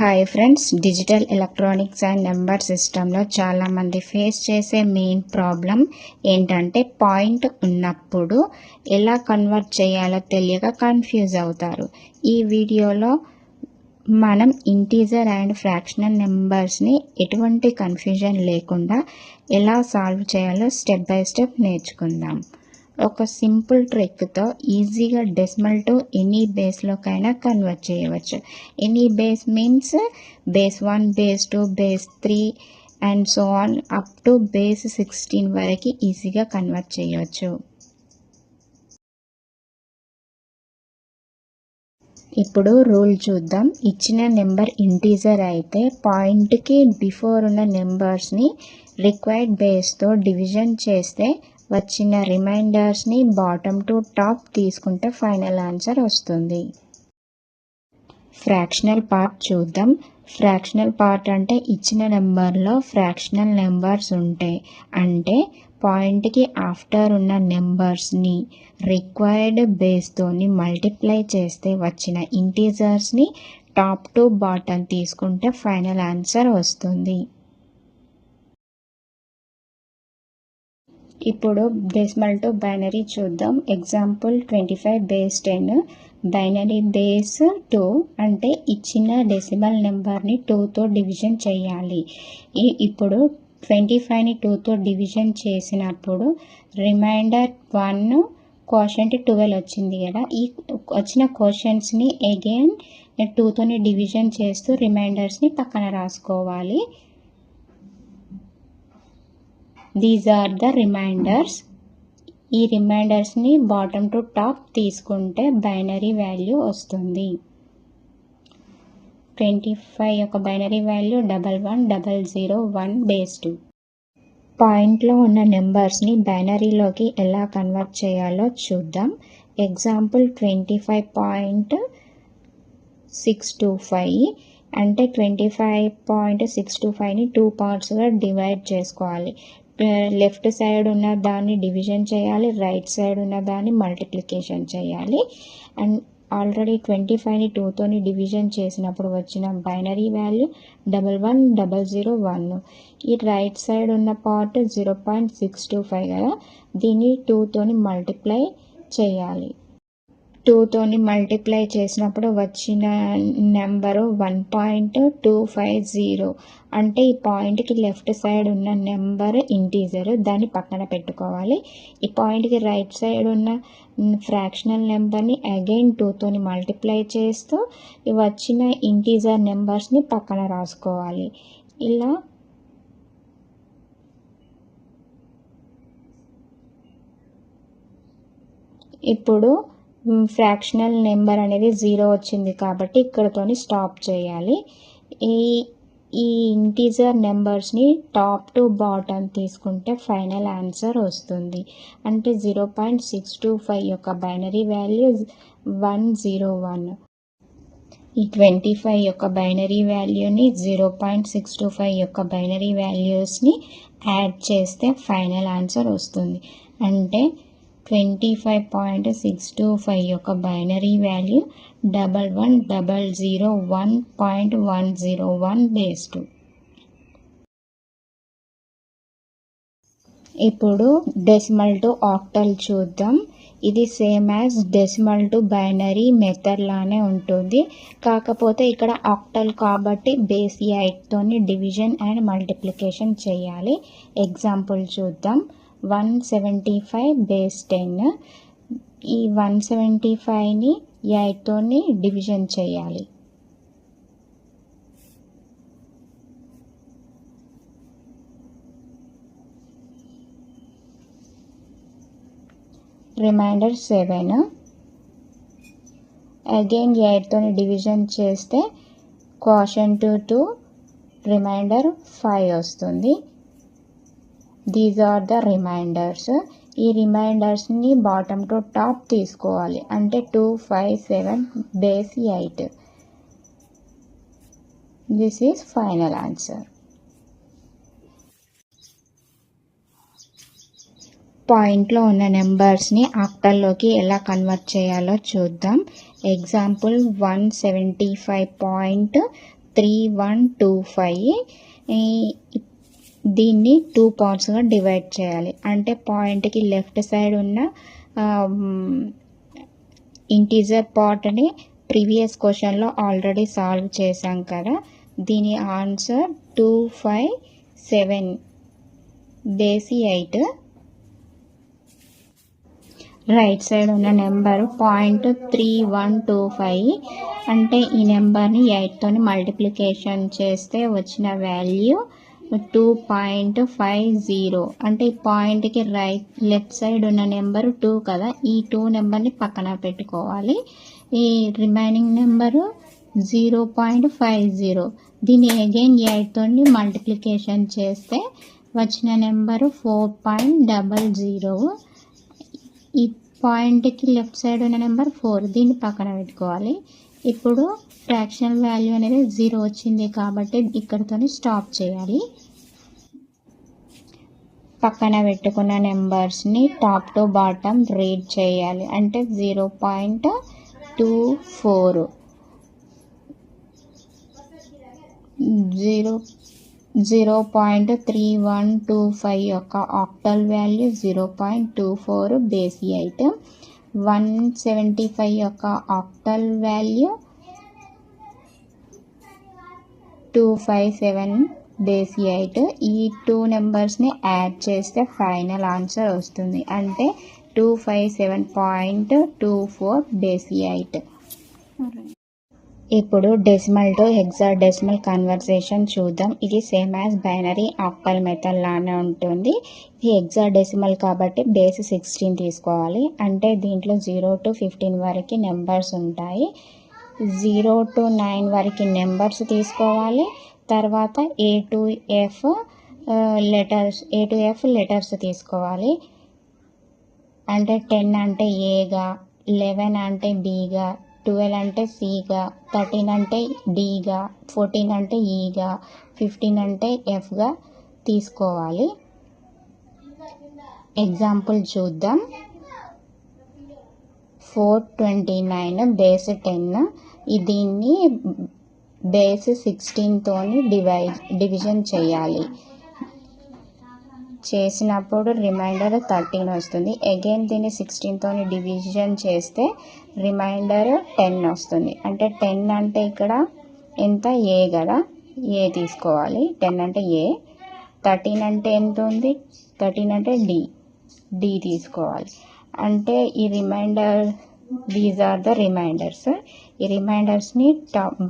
Hi friends, digital electronics and number సిస్టంలో చాలామంది face చేసే మెయిన్ ప్రాబ్లం ఏంటంటే పాయింట్ ఉన్నప్పుడు ఎలా కన్వర్ట్ చేయాలో తెలియక కన్ఫ్యూజ్ అవుతారు. ఈ వీడియోలో మనం ఇంటీజర్ అండ్ ఫ్రాక్షనల్ నెంబర్స్ని ఎటువంటి కన్ఫ్యూజన్ లేకుండా ఎలా సాల్వ్ చేయాలో స్టెప్ బై స్టెప్ నేర్చుకుందాం. ఒక సింపుల్ ట్రిక్తో ఈజీగా డెసిమల్ టు ఎనీ బేస్లోకైనా కన్వర్ట్ చేయవచ్చు. Any base means base 1, base 2, base 3 and so on up to base 16 వరకు ఈజీగా కన్వర్ట్ చేయవచ్చు. ఇప్పుడు రూల్ చూద్దాం. ఇచ్చిన నెంబర్ ఇంటీజర్ అయితే పాయింట్కి బిఫోర్ ఉన్న నెంబర్స్ని రిక్వైర్డ్ బేస్తో డివిజన్ చేస్తే వచ్చిన రిమైండర్స్ని బాటమ్ టు టాప్ తీసుకుంటే ఫైనల్ ఆన్సర్ వస్తుంది. ఫ్రాక్షనల్ పార్ట్ చూద్దాం. ఫ్రాక్షనల్ పార్ట్ అంటే ఇచ్చిన నెంబర్లో ఫ్రాక్షనల్ నెంబర్స్ ఉంటాయి. అంటే పాయింట్కి ఆఫ్టర్ ఉన్న నెంబర్స్ని రిక్వైర్డ్ బేస్తోని మల్టిప్లై చేస్తే వచ్చిన ఇంటీజర్స్ని టాప్ టు బాటమ్ తీసుకుంటే ఫైనల్ ఆన్సర్ వస్తుంది. ఇప్పుడు డెసిమల్ టు బైనరీ చూద్దాం. ఎగ్జాంపుల్ 25 బేస్ 10 బైనరీ బేస్ 2 అంటే ఇచ్చిన డెసిమల్ నెంబర్ని 2తో డివిజన్ చేయాలి. ఇప్పుడు 25ని 2తో డివిజన్ చేసినప్పుడు రిమైండర్ 1 కోషంట్ 12 వచ్చింది కదా. ఈ వచ్చిన కోషంట్స్ని అగైన్ 2తోని డివిజన్ చేస్తూ రిమైండర్స్ని పక్కన రాసుకోవాలి. These are the reminders. ఈ రిమైండర్స్ని బాటమ్ టు టాప్ తీసుకుంటే బైనరీ వాల్యూ వస్తుంది. 25 యొక్క బైనరీ వాల్యూ 110001 బేస్ 2. పాయింట్లో ఉన్న నెంబర్స్ని బైనరీలోకి ఎలా కన్వర్ట్ చేయాలో చూద్దాం. ఎగ్జాంపుల్ 25.625 అంటే 25.625ని 2 పార్ట్స్గా డివైడ్ చేసుకోవాలి. లెఫ్ట్ సైడ్ ఉన్న దాన్ని డివిజన్ చేయాలి, రైట్ సైడ్ ఉన్న దాన్ని మల్టిప్లికేషన్ చేయాలి. అండ్ ఆల్రెడీ 25ని 2తోని డివిజన్ చేసినప్పుడు వచ్చిన బైనరీ వాల్యూ 110001. ఈ రైట్ సైడ్ ఉన్న పార్ట్ 0.625 కదా, దీన్ని 2తోని మల్టిప్లై చేయాలి. 2తోని మల్టిప్లై చేసినప్పుడు వచ్చిన నెంబరు 1.250. అంటే ఈ పాయింట్కి లెఫ్ట్ సైడ్ ఉన్న నెంబర్ ఇంటీజర్, దాన్ని పక్కన పెట్టుకోవాలి. ఈ పాయింట్కి రైట్ సైడ్ ఉన్న ఫ్రాక్షనల్ నెంబర్ని అగైన్ 2తోని మల్టిప్లై చేస్తూ వచ్చిన ఇంటీజర్ నెంబర్స్ని పక్కన రాసుకోవాలి. ఇలా ఇప్పుడు ఫ్రాక్షనల్ నెంబర్ అనేది 0 వచ్చింది కాబట్టి ఇక్కడతోని స్టాప్ చేయాలి. ఈ ఇంటీజర్ నెంబర్స్ని టాప్ టు బాటమ్ తీసుకుంటే ఫైనల్ ఆన్సర్ వస్తుంది. అంటే 0.625 యొక్క బైనరీ వాల్యూ 101. ఈ 25 యొక్క బైనరీ వాల్యూని 0.625 యొక్క బైనరీ వాల్యూస్ని యాడ్ చేస్తే ఫైనల్ ఆన్సర్ వస్తుంది. అంటే 25.625 యొక్క బైనరీ వాల్యూ 110001.101 బేస్ 2. ఇప్పుడు డెసిమల్ టు ఆక్టల్ చూద్దాం. ఇది same as decimal to binary method లానే ఉంటుంది. కాకపోతే ఇక్కడ ఆక్టల్ కాబట్టి బేస్ 8తోని డివిజన్ అండ్ మల్టిప్లికేషన్ చేయాలి. ఎగ్జాంపుల్ చూద్దాం. 175 బేస్ 10 ఈ 175ని 8తోని డివిజన్ చేయాలి. రిమైండర్ 7 అగైన్ 8తోని డివిజన్ చేస్తే కోషంట్ 2 రిమైండర్ 5 వస్తుంది. These are the reminders. ఈ రిమైండర్స్ని బాటమ్ టు టాప్ తీసుకోవాలి. అంటే 257 base 8. This is final answer. పాయింట్లో ఉన్న నెంబర్స్ని ఆక్టల్లోకి ఎలా కన్వర్ట్ చేయాలో చూద్దాం. ఎగ్జాంపుల్ 175. 3125. దీన్ని 2 పార్ట్స్గా డివైడ్ చేయాలి. అంటే పాయింట్కి లెఫ్ట్ సైడ్ ఉన్న ఇంటీజర్ పార్ట్ని ప్రీవియస్ క్వశ్చన్లో ఆల్రెడీ సాల్వ్ చేశాం కదా. దీని ఆన్సర్ 257 బేసి 8. రైట్ సైడ్ ఉన్న నెంబరు 0.3125. అంటే ఈ నెంబర్ని 8తో మల్టిప్లికేషన్ చేస్తే వచ్చిన వాల్యూ 2.50. అంటే ఈ పాయింట్కి లెఫ్ట్ సైడ్ ఉన్న నెంబరు 2 కదా. ఈ 2 నెంబర్ని పక్కన పెట్టుకోవాలి. ఈ రిమైనింగ్ నెంబరు 0.50. దీన్ని అగైన్ 8తో మల్టిప్లికేషన్ చేస్తే వచ్చిన నెంబరు 4.00. ఈ పాయింట్కి లెఫ్ట్ సైడ్ ఉన్న నెంబర్ 4, దీన్ని పక్కన పెట్టుకోవాలి. ఇప్పుడు ఫ్రాక్షన్ వాల్యూ అనేది 0 వచ్చింది కాబట్టి ఇక్కడితో స్టాప్ చేయాలి. పక్కన పెట్టుకున్న నెంబర్స్ని టాప్ టు బాటమ్ రీడ్ చేయాలి. అంటే 0.24, 0.3125 యొక్క ఆక్టల్ వాల్యూ 0.24 బేసి 8. 175 యొక్క ఆక్టల్ వాల్యూ 257 బేసి 8. ఈ 2 నెంబర్స్ని యాడ్ చేస్తే ఫైనల్ ఆన్సర్ వస్తుంది. అంటే 257.24 బేసి 8. ఇప్పుడు డెసిమల్ టు హెక్సాడెసిమల్ కన్వర్సేషన్ చూద్దాం. ఇది same as binary octal method లానే ఉంటుంది. ఇది హెక్సాడెసిమల్ కాబట్టి బేస్ 16 తీసుకోవాలి. అంటే దీంట్లో 0 to 15 వరకు నెంబర్స్ ఉంటాయి. 0 to 9 వరకు నెంబర్స్ తీసుకోవాలి. తర్వాత A to F లెటర్స్ తీసుకోవాలి. అంటే 10 అంటే ఏగా, 11 అంటే బీగా, 12 అంటే సిగా, 13 అంటే డిగా, 14 అంటే ఈగా, 15 అంటే ఎఫ్గా తీసుకోవాలి. ఎగ్జాంపుల్ చూద్దాం. 429 బేస్ 10. దీన్ని బేస్ 16తో డివిజన్ చేయాలి. చేసినప్పుడు రిమైండర్ 13 వస్తుంది. అగైన్ దీన్ని 16తో డివిజన్ చేస్తే రిమైండర్ 10 వస్తుంది. అంటే 10 అంటే ఇక్కడ ఎంత, ఏ కదా, ఏ తీసుకోవాలి. 10 అంటే ఏ. 13 అంటే ఎంత ఉంది, 13 అంటే డి తీసుకోవాలి. అంటే ఈ reminder, these are the reminders. ఈ రిమైండర్స్ని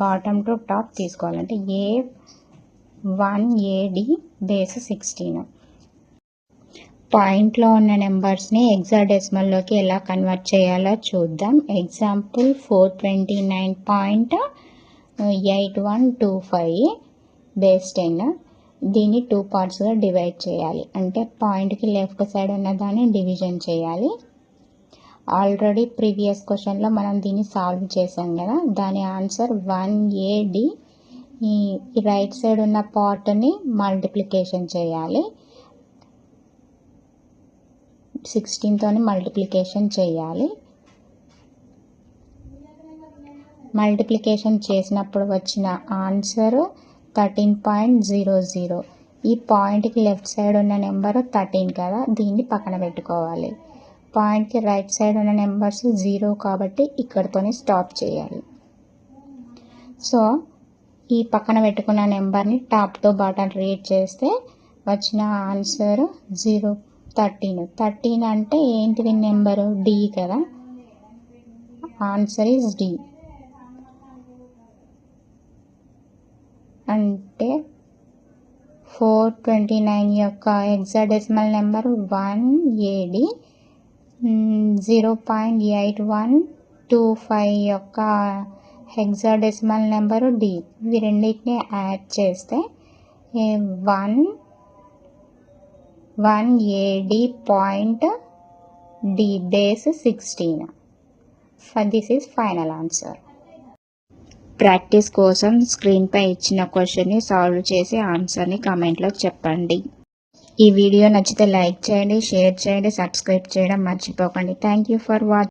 బాటమ్ టు టాప్ తీసుకోవాలి. అంటే A1 AD బేస్ 16. పాయింట్లో ఉన్న నెంబర్స్ని హెక్సాడెసిమల్లోకి ఎలా కన్వర్ట్ చేయాలో చూద్దాం. Example 429.8125 base 10. దీన్ని 2 పార్ట్స్గా డివైడ్ చేయాలి. అంటే పాయింట్కి లెఫ్ట్ సైడ్ ఉన్న దాన్ని డివిజన్ చేయాలి. ఆల్రెడీ ప్రీవియస్ క్వశ్చన్లో మనం దీన్ని సాల్వ్ చేసాం కదా. దాని ఆన్సర్ 1 AD. ఈ రైట్ సైడ్ ఉన్న పార్ట్ని మల్టిప్లికేషన్ చేయాలి. 16తో మల్టిప్లికేషన్ చేయాలి. మల్టిప్లికేషన్ చేసినప్పుడు వచ్చిన ఆన్సర్ 13.00. ఈ పాయింట్కి లెఫ్ట్ సైడ్ ఉన్న నెంబర్ 13 కదా, దీన్ని పక్కన పెట్టుకోవాలి. పాయింట్కి రైట్ సైడ్ ఉన్న నెంబర్స్ 0 కాబట్టి ఇక్కడితోనే స్టాప్ చేయాలి. సో ఈ పక్కన పెట్టుకున్న నెంబర్ని టాప్ టు బాటమ్ రీడ్ చేస్తే వచ్చిన ఆన్సర్ 13 అంటే ఏంటిది నెంబరు, డి కదా. Answer is D. అంటే 429 యొక్క హెక్సాడెసిమల్ నెంబర్ 1 AD. 0.8125 యొక్క హెక్సాడెసిమల్ నెంబరు డి. ఇవి రెండింటిని యాడ్ చేస్తే 1 AD point D base 16. This is final answer. Practice కోసం స్క్రీన్పై ఇచ్చిన క్వశ్చన్ని సాల్వ్ చేసి ఆన్సర్ని కామెంట్లో చెప్పండి. ఈ వీడియో నచ్చితే లైక్ చేయండి, షేర్ చేయండి, సబ్స్క్రైబ్ చేయడం మర్చిపోకండి. Thank you for watching.